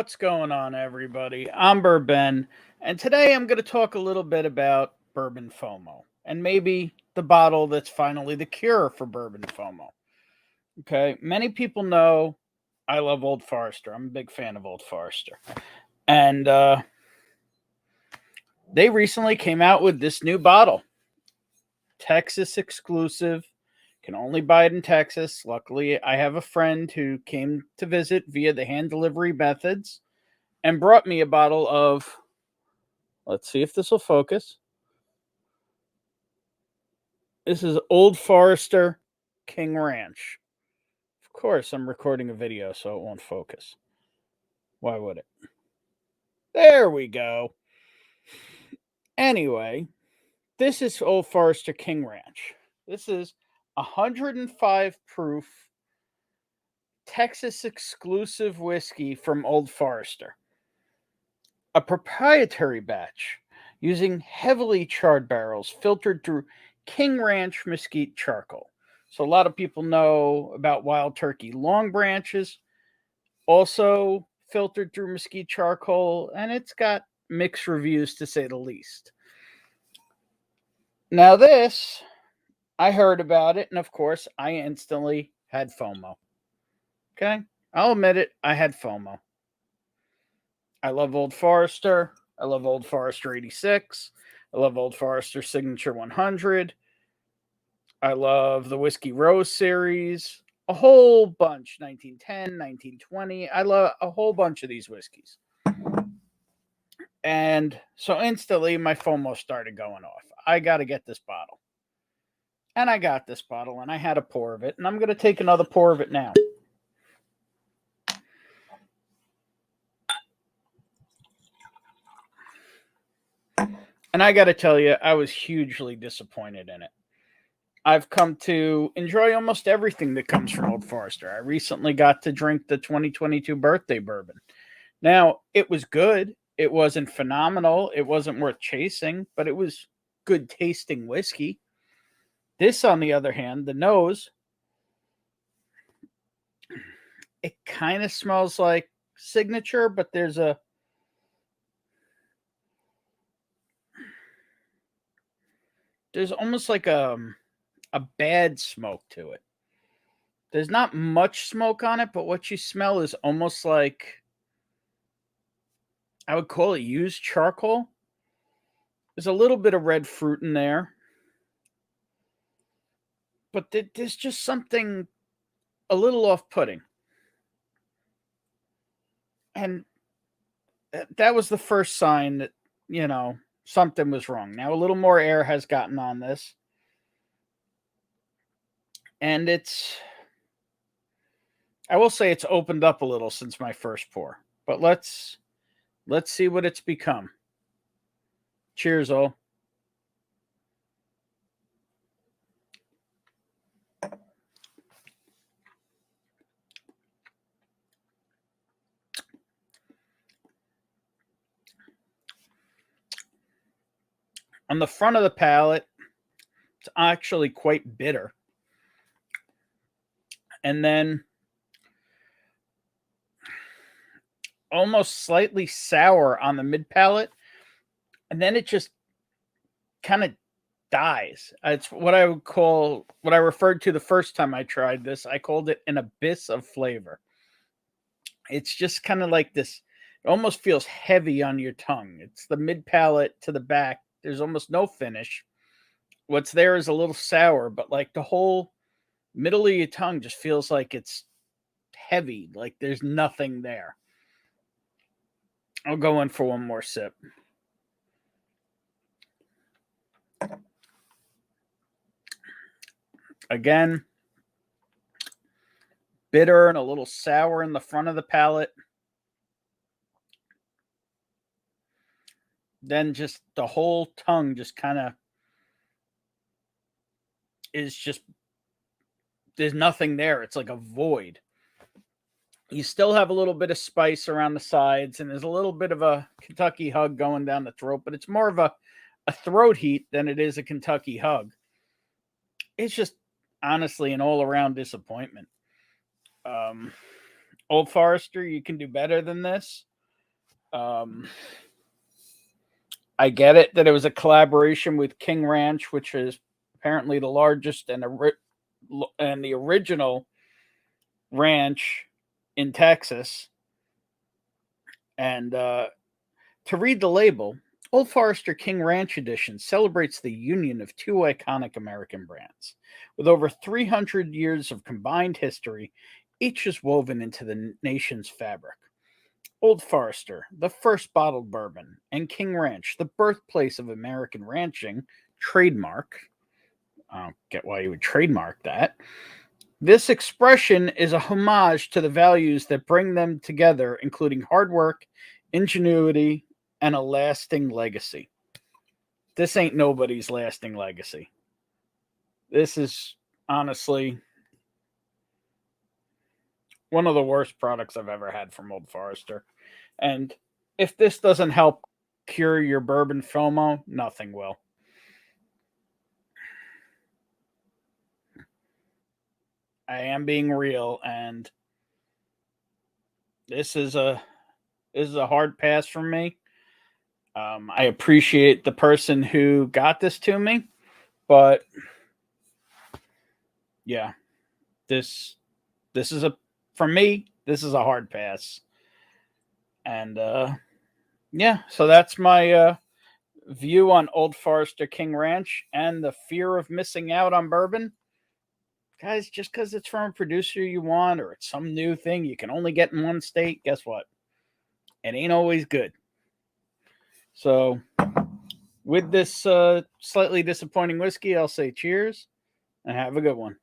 What's going on, everybody? I'm Bourbon, and today I'm going to talk a little bit about Bourbon FOMO and maybe the bottle that's finally the cure for Bourbon FOMO. Okay, many people know I love Old Forester. I'm a big fan of Old Forester. And they recently came out with this new bottle, Texas exclusive. Can only buy it in Texas. Luckily, I have a friend who came to visit via the hand delivery methods and brought me a bottle of, let's see if this will focus. This is Old Forester King Ranch. Of course, I'm recording a video, so it won't focus. Why would it? There we go. Anyway, this is Old Forester King Ranch. This is 105 proof Texas exclusive whiskey from Old Forester. A proprietary batch using heavily charred barrels filtered through King Ranch mesquite charcoal. So a lot of people know about Wild Turkey Long Branches, also filtered through mesquite charcoal, and it's got mixed reviews to say the least. Now this, I heard about it, and of course, I instantly had FOMO. Okay? I'll admit it, I had FOMO. I love Old Forester. I love Old Forester 86. I love Old Forester Signature 100. I love the Whiskey Rose series. A whole bunch. 1910, 1920. I love a whole bunch of these whiskeys. And so instantly my FOMO started going off. I got to get this bottle. And I got this bottle and I had a pour of it. And I'm going to take another pour of it now. And I got to tell you, I was hugely disappointed in it. I've come to enjoy almost everything that comes from Old Forester. I recently got to drink the 2022 birthday bourbon. Now, it was good. It wasn't phenomenal. It wasn't worth chasing, but it was good tasting whiskey. This, on the other hand, the nose, it kind of smells like Signature, but there's almost like a bad smoke to it. There's not much smoke on it, but what you smell is almost like, I would call it used charcoal. There's a little bit of red fruit in there. But there's just something a little off-putting. And that was the first sign that, something was wrong. Now, a little more air has gotten on this. And I will say it's opened up a little since my first pour. But let's see what it's become. Cheers, all. On the front of the palate, it's actually quite bitter. And then almost slightly sour on the mid palate. And then it just kind of dies. It's what I would call, what I referred to the first time I tried this. I called it an abyss of flavor. It's just kind of like this. It almost feels heavy on your tongue. It's the mid palate to the back. There's almost no finish. What's there is a little sour, but like the whole middle of your tongue just feels like it's heavy. Like there's nothing there. I'll go in for one more sip. Again, bitter and a little sour in the front of the palate. Then just the whole tongue just kind of is just, there's nothing there. It's like a void. You still have a little bit of spice around the sides, and there's a little bit of a Kentucky hug going down the throat, but it's more of a throat heat than it is a Kentucky hug. It's just honestly an all-around disappointment. Old Forester, you can do better than this. I get it that it was a collaboration with King Ranch, which is apparently the largest and the original ranch in Texas. And to read the label, Old Forester King Ranch Edition celebrates the union of two iconic American brands. With over 300 years of combined history, each is woven into the nation's fabric. Old Forester, the first bottled bourbon, and King Ranch, the birthplace of American ranching, trademark. I don't get why you would trademark that. This expression is a homage to the values that bring them together, including hard work, ingenuity, and a lasting legacy. This ain't nobody's lasting legacy. This is honestly one of the worst products I've ever had from Old Forester. And if this doesn't help cure your bourbon FOMO, nothing will. I am being real, and this is a hard pass for me. I appreciate the person who got this to me, but yeah, this is a for me. This is a hard pass, and yeah. So that's my view on Old Forester King Ranch and the fear of missing out on bourbon. Guys, just because it's from a producer you want or it's some new thing you can only get in one state, guess what? It ain't always good. So, with this slightly disappointing whiskey, I'll say cheers and have a good one.